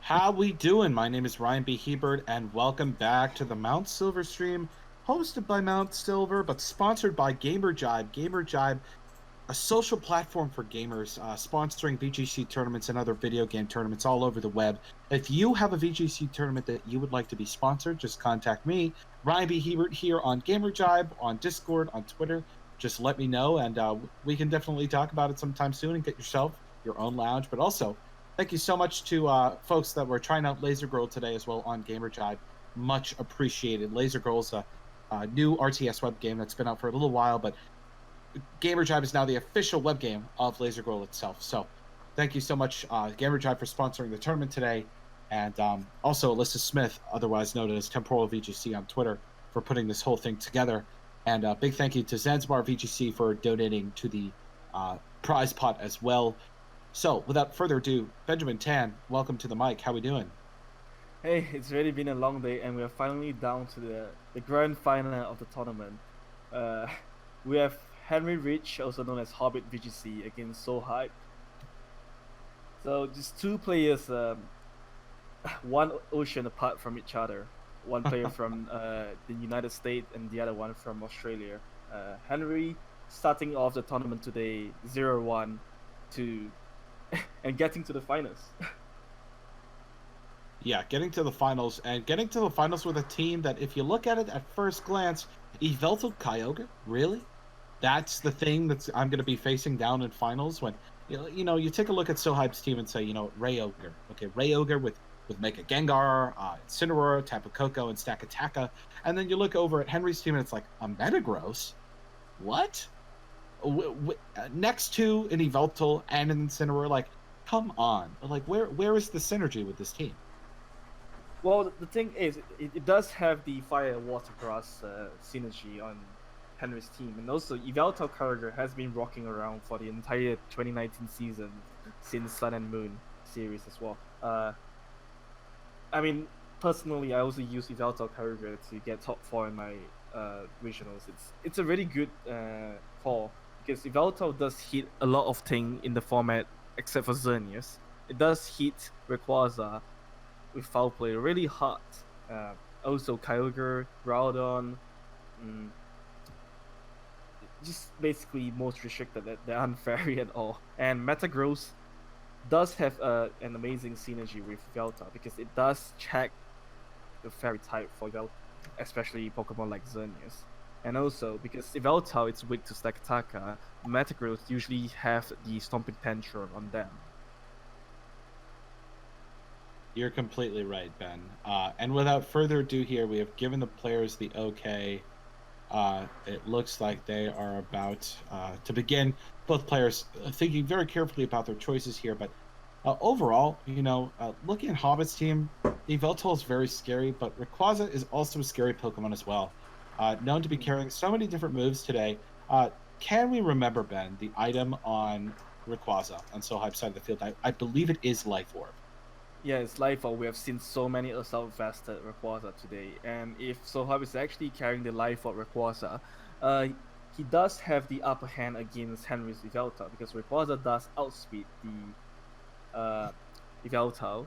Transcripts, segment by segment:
How we doing? My name is Ryan B. Hebert, and welcome back to the Mount Silver stream, hosted by Mount Silver, but sponsored by GamerJibe. GamerJibe, a social platform for gamers, sponsoring VGC tournaments and other video game tournaments all over the web. If you have a VGC tournament that you would like to be sponsored, just contact me, Ryan B. Hebert, here on GamerJibe, on Discord, on Twitter. Just let me know, and we can definitely talk about it sometime soon and get yourself your own lounge. But also, thank you so much to folks that were trying out Laser Girl today as well on GamerJibe. Much appreciated. Laser Girl's a new RTS web game that's been out for a little while, but GamerJibe is now the official web game of Laser Girl itself. So thank you so much, GamerJibe, for sponsoring the tournament today. And also Alyssa Smith, otherwise known as TemporalVGC on Twitter, for putting this whole thing together. And a big thank you to Zanzibar VGC for donating to the prize pot as well. So without further ado, Benjamin Tan, welcome to the mic. How we doing? Hey, it's really been a long day, and we are finally down to the grand final of the tournament. Uh, we have Henry Rich, also known as Hobbit VGC, against Soul Hype. So just two players, one ocean apart from each other. One player from the United States and the other one from Australia. Henry starting off the tournament today 0-1 to and getting to the finals. Yeah, getting to the finals, and getting to the finals with a team that, if you look at it at first glance, Yveltal Kyogre, really? That's the thing that's I'm going to be facing down in finals when, you take a look at Sohype's team and say, Ray Ogre. Okay, Ray Ogre with Mega Gengar, Incineroar, Tapu Koko, and Stakataka. And then you look over at Henry's team and it's like, a Metagross? What? Next to an Yveltal and an Incineroar, like, come on. Like, where is the synergy with this team? Well, the thing is, it does have the fire water grass synergy on Henry's team, and also Yveltal Kyogre has been rocking around for the entire 2019 season since Sun and Moon series as well. I mean, personally, I also use Yveltal Kyogre to get top 4 in my regionals. It's a really good call because Yveltal does hit a lot of things in the format except for Xerneas. It does hit Rayquaza with foul play really hard. Also, Kyogre, Groudon, just basically most restricted. They're unfairy at all. And Metagross does have an amazing synergy with Yveltal because it does check the fairy type for Yveltal, especially Pokemon like Xerneas. And also, because Yveltal is weak to Stakataka, Metagross usually have the Stomping Tantrum on them. You're completely right, Ben. And without further ado here, we have given the players the okay. It looks like they are about to begin. Both players thinking very carefully about their choices here. But overall, looking at Hobbit's team, Yveltal is very scary, but Rayquaza is also a scary Pokemon as well. Known to be carrying so many different moves today. Can we remember, Ben, the item on Rayquaza on Soul Hype side of the field? I believe it is Life Orb. Yeah, it's Life Orb. We have seen so many assault vested Rayquaza today, and if Sohab is actually carrying the Life Orb Rayquaza, he does have the upper hand against Henry's Yveltal because Rayquaza does outspeed the Yveltal,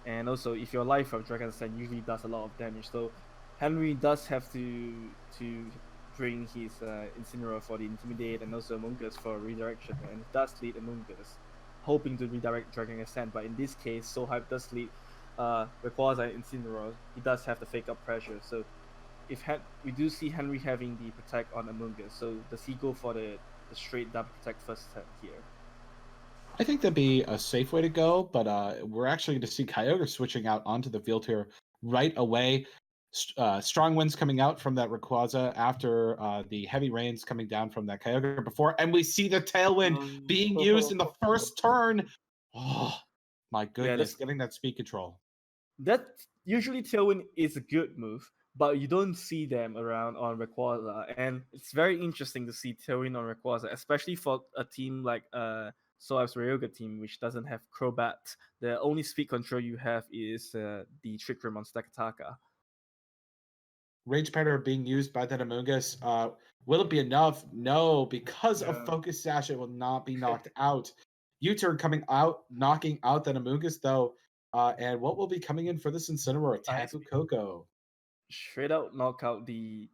and also if your Life Orb Dragon Sand usually does a lot of damage, so Henry does have to bring his Incineroar for the Intimidate and also Amoonguss for redirection, and it does lead Amoonguss, hoping to redirect Dragon Ascent, but in this case, Soul Hype does lead Rayquaza and Incineroar. He does have the fake up pressure, so if we do see Henry having the protect on Amoonguss, so does he go for the straight double protect first turn here? I think that'd be a safe way to go, but we're actually going to see Kyogre switching out onto the field here right away. Strong winds coming out from that Rayquaza after the heavy rains coming down from that Kyogre before, and we see the Tailwind being used in the first turn. Oh, my goodness, getting that speed control. That usually Tailwind is a good move, but you don't see them around on Rayquaza, and it's very interesting to see Tailwind on Rayquaza, especially for a team like Soap's Ryoga team, which doesn't have Crobat. The only speed control you have is the Trick Room on Stakataka. Rage Powder being used by that Amoonguss. Will it be enough? No, because of Focus Sash, it will not be knocked out. U-turn coming out, knocking out that Amoonguss, though. And what will be coming in for this Incineroar? Ice Tapu Koko. straight out knock out the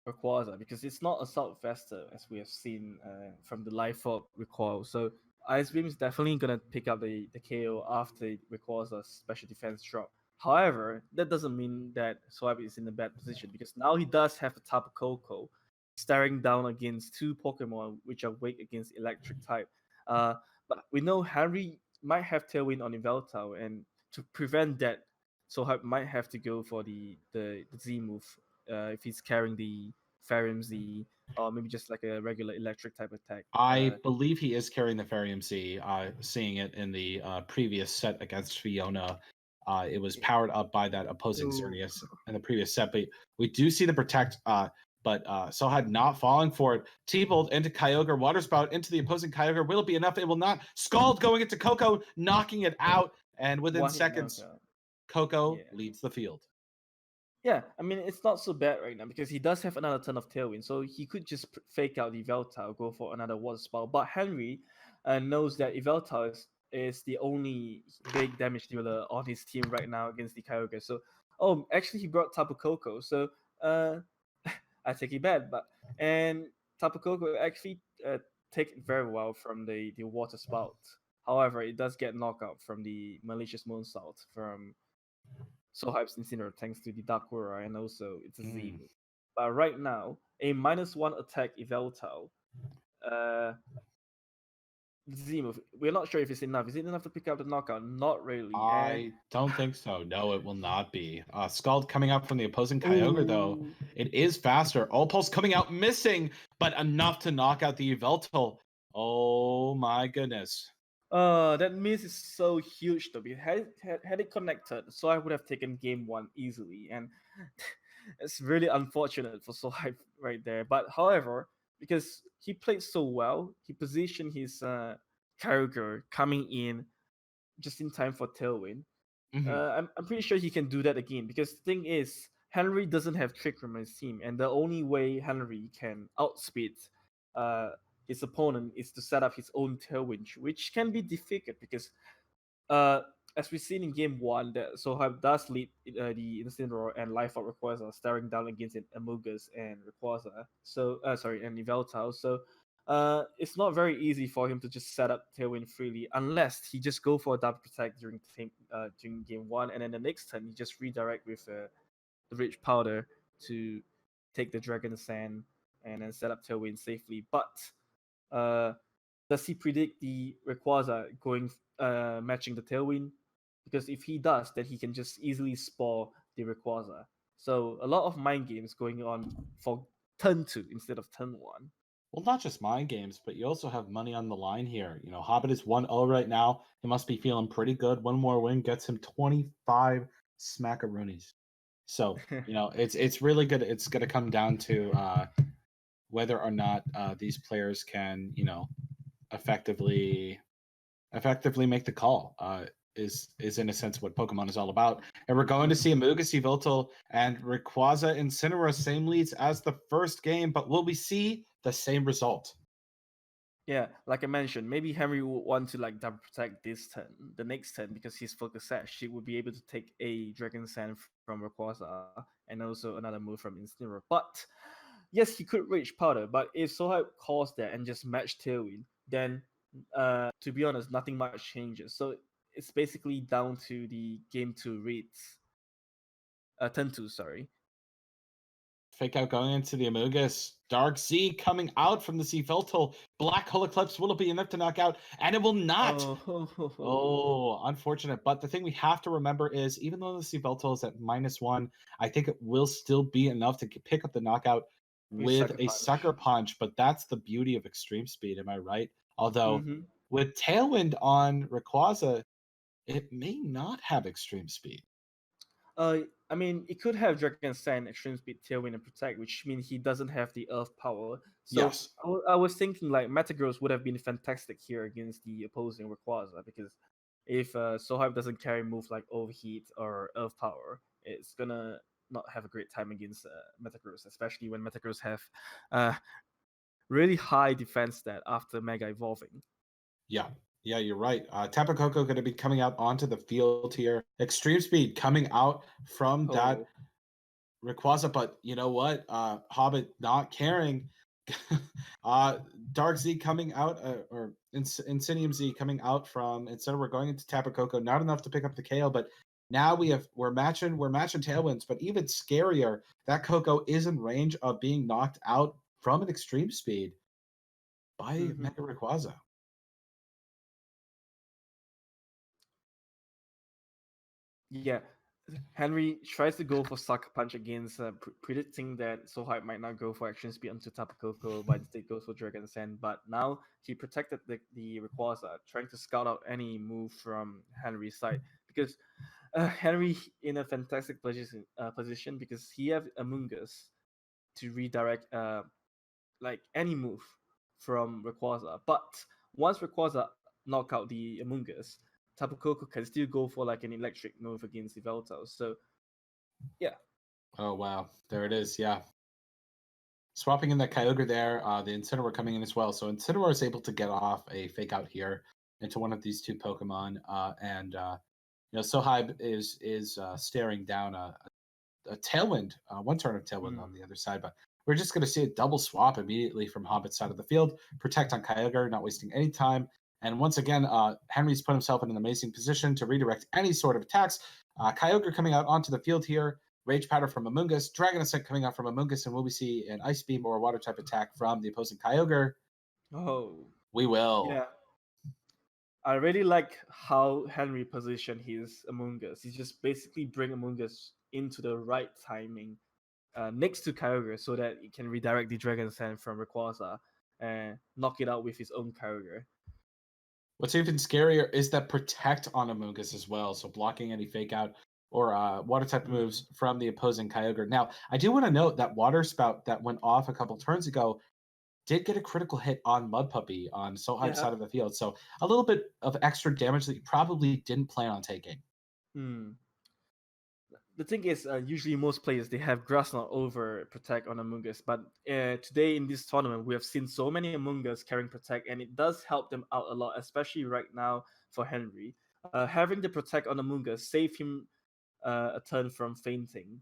Rayquaza because it's not Assault Vesta as we have seen from the Life Orb recoil. So Ice Beam is definitely gonna pick up the KO after Rayquaza's special defense drop. However, that doesn't mean that Swab is in a bad position because now he does have a Tapu Koko staring down against two Pokemon which are weak against Electric type. Uh, but we know Henry might have Tailwind on Yveltal, and to prevent that, so might have to go for the Z move if he's carrying the Farium Z, or maybe just like a regular electric type attack. I believe he is carrying the Farium Z, seeing it in the previous set against Fiona. It was powered up by that opposing Xerneas in the previous set, but we do see the Protect, but Sohad not falling for it. T-Bolt into Kyogre, Water Spout into the opposing Kyogre. Will it be enough? It will not. Scald going into Coco, knocking it out, and within seconds, Coco leads the field. Yeah, I mean, it's not so bad right now because he does have another ton of Tailwind, so he could just fake out the Yveltal, go for another Water Spout. But Henry knows that Yveltal is the only big damage dealer on his team right now against the Kyogre. So, actually, he brought Tapu Koko, so I take it back. And Tapu Koko actually take it very well from the Water Spout. However, it does get knocked out from the Malicious Moonsault from So Hype's Incineroar thanks to the Dark Aura, and also it's a Z move. But right now, a -1 attack Yveltal, Z move. We're not sure if it's enough. Is it enough to pick up the knockout? Not really. I don't think so. No, it will not be. Scald coming out from the opposing Kyogre, though. It is faster. Pulse coming out missing, but enough to knock out the Yveltal. Oh my goodness. That miss is so huge though. Had it connected, so I would have taken game one easily, and it's really unfortunate for Sohype right there. But however, because he played so well, he positioned his Kyogre coming in just in time for Tailwind. I'm pretty sure he can do that again because the thing is, Henry doesn't have Trick Room on his team, and the only way Henry can outspeed his opponent is to set up his own Tailwind, which can be difficult because, as we've seen in game one, that Sohab does lead the Incineroar and Life Out Rayquaza staring down against Amogus and Rayquaza. So, and Yveltal. So, it's not very easy for him to just set up Tailwind freely unless he just go for a double protect during game one, and then the next turn he just redirect with the Rich Powder to take the Dragon Sand and then set up Tailwind safely. But does he predict the Rayquaza going matching the Tailwind? Because if he does, then he can just easily spore the Rayquaza. So a lot of mind games going on for turn 2 instead of turn 1. Well, not just mind games, but you also have money on the line here. You know, Hobbit is 1-0 right now. He must be feeling pretty good. One more win gets him 25 smackaroonies. So, you know, it's really good. It's going to come down to whether or not these players can, you know, effectively make the call. Is in a sense what Pokemon is all about. And we're going to see Amogus, Yveltal, and Rayquaza Incineroar same leads as the first game, but will we see the same result? Yeah, like I mentioned, maybe Henry would want to like double protect this turn, the next turn, because his focus sash, he would be able to take a Dragon Sand from Rayquaza and also another move from Incineroar. But yes, he could reach Powder, but if Sohype calls that and just match Tailwind, then to be honest, nothing much changes. So it's basically down to the game 2 reads. Turn 2, sorry. Fake out going into the Amogus. Dark Z coming out from the Yveltal. Black Hole Eclipse. Will it be enough to knock out? And it will not. Oh, unfortunate. But the thing we have to remember is even though the Yveltal is at -1, I think it will still be enough to pick up the knockout with a sucker punch. But that's the beauty of extreme speed. Am I right? Although with Tailwind on Rayquaza, it may not have extreme speed. I mean, it could have Dragon Sand, Extreme Speed, Tailwind, and Protect, which means he doesn't have the Earth power. So yes. I was thinking like Metagross would have been fantastic here against the opposing Rayquaza because if Sohype doesn't carry moves like Overheat or Earth power, it's gonna not have a great time against Metagross, especially when Metagross have really high defense stat after Mega Evolving. Yeah. Yeah, you're right. Tapu Koko going to be coming out onto the field here. Extreme Speed coming out from that Oh. Rayquaza, but you know what? Hobbit not caring. uh, Dark Z coming out, or Insidium Z coming out from. Instead of we're going into Tapu Koko, not enough to pick up the KO, but now we're matching Tailwinds. But even scarier, that Koko is in range of being knocked out from an Extreme Speed by Mm-hmm. Mega Rayquaza. Yeah, Henry tries to go for Sucker Punch against, predicting that Sohype might not go for Action Speed onto Tapu Koko, but instead goes for Dragon Sand. But now he protected the Rayquaza, trying to scout out any move from Henry's side, because Henry in a fantastic position because he have Amoonguss to redirect like any move from Rayquaza. But once Rayquaza knock out the Amoonguss, Tapu Koko can still go for like an electric move against Yveltal. So yeah. Oh wow, there it is. Yeah, swapping in that Kyogre there. The Incineroar coming in as well. So Incineroar is able to get off a fake out here into one of these two Pokemon, and Sohaib is staring down a Tailwind, one turn of Tailwind on Mm. the other side. But we're just going to see a double swap immediately from Hobbit's side of the field. Protect on Kyogre, not wasting any time. And once again, Henry's put himself in an amazing position to redirect any sort of attacks. Kyogre coming out onto the field here. Rage Powder from Amoonguss. Dragon Ascent coming out from Amoonguss. And will we see an Ice Beam or a Water type attack from the opposing Kyogre? Oh, We will. yeah. I really like how Henry positioned his Amoonguss. He just basically bring Amoonguss into the right timing next to Kyogre so that it can redirect the Dragon Sand from Rayquaza and knock it out with his own Kyogre. What's even scarier is that protect on Amoonguss as well, so blocking any fake out or water type Mm. moves from the opposing Kyogre. Now, I do want to note that Water Spout that went off a couple turns ago did get a critical hit on Mud Puppy on Sohype's Yeah. side of the field, so a little bit of extra damage that you probably didn't plan on taking. Hmm. The thing is, usually most players they have Grass Knot over Protect on Amoonguss, but today in this tournament we have seen so many Amoonguss carrying Protect, and it does help them out a lot, especially right now for Henry. Having the Protect on Amoonguss save him a turn from fainting,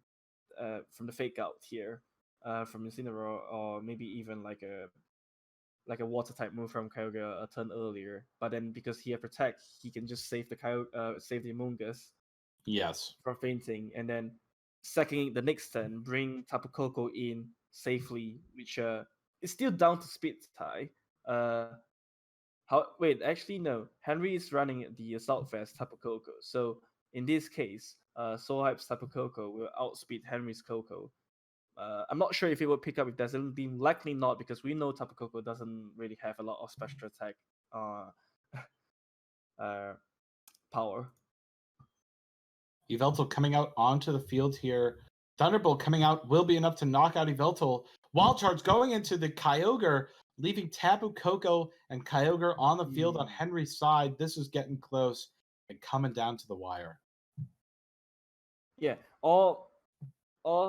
from the fake out here, from Incineroar, or maybe even like a water type move from Kyogre a turn earlier. But then because he has Protect, he can just save the Amoonguss Yes. from fainting, and then second the next turn, bring Tapu Koko in safely, which is still down to speed tie. Uh, actually no, Henry is running the Assault Vest Tapu Koko, so in this case, Soul Hype's Tapu Koko will outspeed Henry's Koko. I'm not sure if it will pick up if there's a beam. Likely not, because we know Tapu Koko doesn't really have a lot of special attack uh, uh, power. Yveltal coming out onto the field here. Thunderbolt coming out will be enough to knock out Yveltal. Wild Charge going into the Kyogre, leaving Tapu Koko and Kyogre on the field on Hmm. Henry's side. This is getting close and coming down to the wire. Yeah, all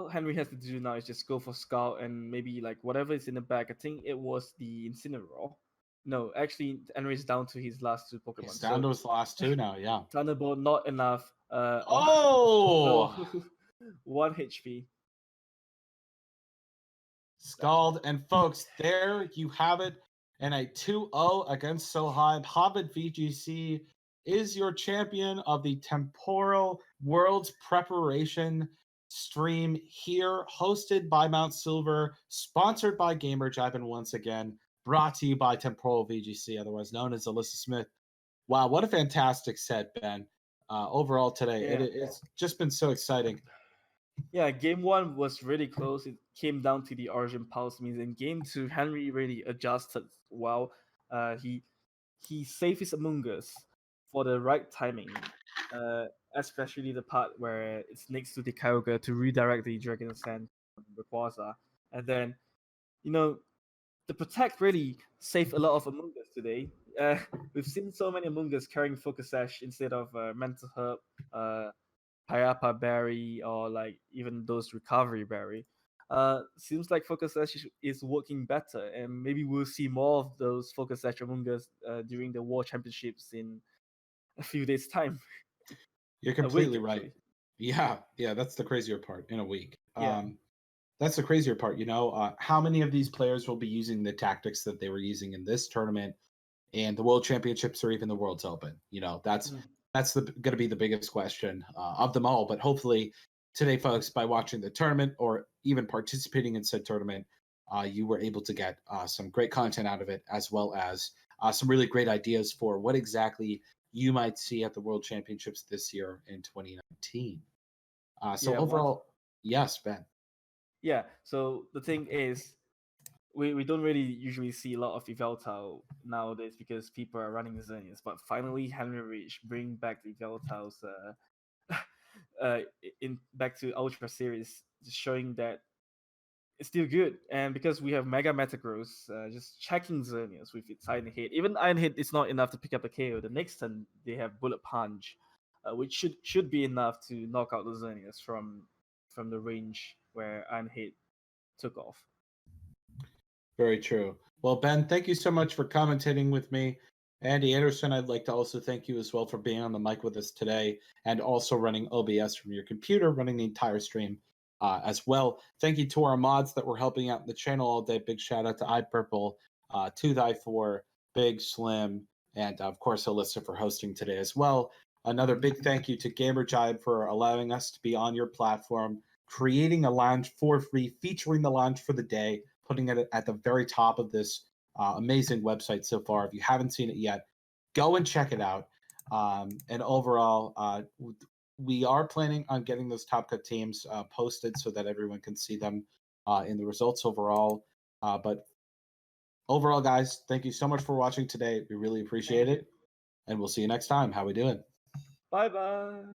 Henry has to do now is just go for Scout and maybe like whatever is in the back. I think it was the Incineroar. No, actually, Henry's down to his last two He's Pokemon. down So to his last two now, yeah. Thunderbolt not enough. No, Oh! 1 HP. Scald. And folks, there you have it. And a 2-0 against Sohaib. Hobbit VGC is your champion of the Temporal Worlds Preparation stream here, hosted by Mount Silver, sponsored by Gamer Jive, and once again, brought to you by Temporal VGC, otherwise known as Alyssa Smith. Wow, what a fantastic set, Ben. Overall today, Yeah, it's just been so exciting. yeah. Game one was really close. It came down to the Origin Pulse means. In game two, Henry really adjusted well. He saved his Amoonguss for the right timing, uh, especially the part where it's next to the Kyogre to redirect the Dragon Sand from Rayquaza. And then, you know, the Protect really saved a lot of Amoonguss today. We've seen so many Amoonguss carrying Focus Sash instead of Mental Herb, Payapa Berry, or like even those Recovery Berry. Seems like Focus Sash is working better, and maybe we'll see more of those Focus Sash Among Us during the World Championships in a few days' time. You're A week, completely right. actually. Yeah, that's the crazier part. In a week. Yeah. That's the crazier part. How many of these players will be using the tactics that they were using in this tournament and the World Championships or even the World's Open? That's Mhm. going to be the biggest question of them all. But hopefully, today, folks, by watching the tournament or even participating in said tournament, you were able to get some great content out of it, as well as some really great ideas for what exactly you might see at the World Championships this year in 2019. So Yeah. One. overall, yes, Ben. Yeah. So the thing is, we don't really usually see a lot of Yveltal nowadays because people are running Xerneas. But finally, Henry Rich bring back the Yveltals in back to Ultra Series, just showing that it's still good. And because we have Mega Metagross just checking Xerneas with its Iron Hit. Even Iron Hit is not enough to pick up a KO. The next turn they have Bullet Punch, which should be enough to knock out the Xerneas from the range where Iron Hit took off. Very true. Well, Ben, thank you so much for commentating with me. Andy Anderson, I'd like to also thank you as well for being on the mic with us today and also running OBS from your computer, running the entire stream as well. Thank you to our mods that were helping out in the channel all day. Big shout out to iPurple, To Thy For, Big Slim, and of course Alyssa for hosting today as well. Another big thank you to GamerJibe for allowing us to be on your platform, creating a lounge for free, featuring the lounge for the day, putting it at the very top of this amazing website so far. If you haven't seen it yet, go and check it out. And overall, we are planning on getting those top cut teams posted so that everyone can see them in the results overall. But overall, guys, thank you so much for watching today. We really appreciate it. And we'll see you next time. How we doing? Bye bye.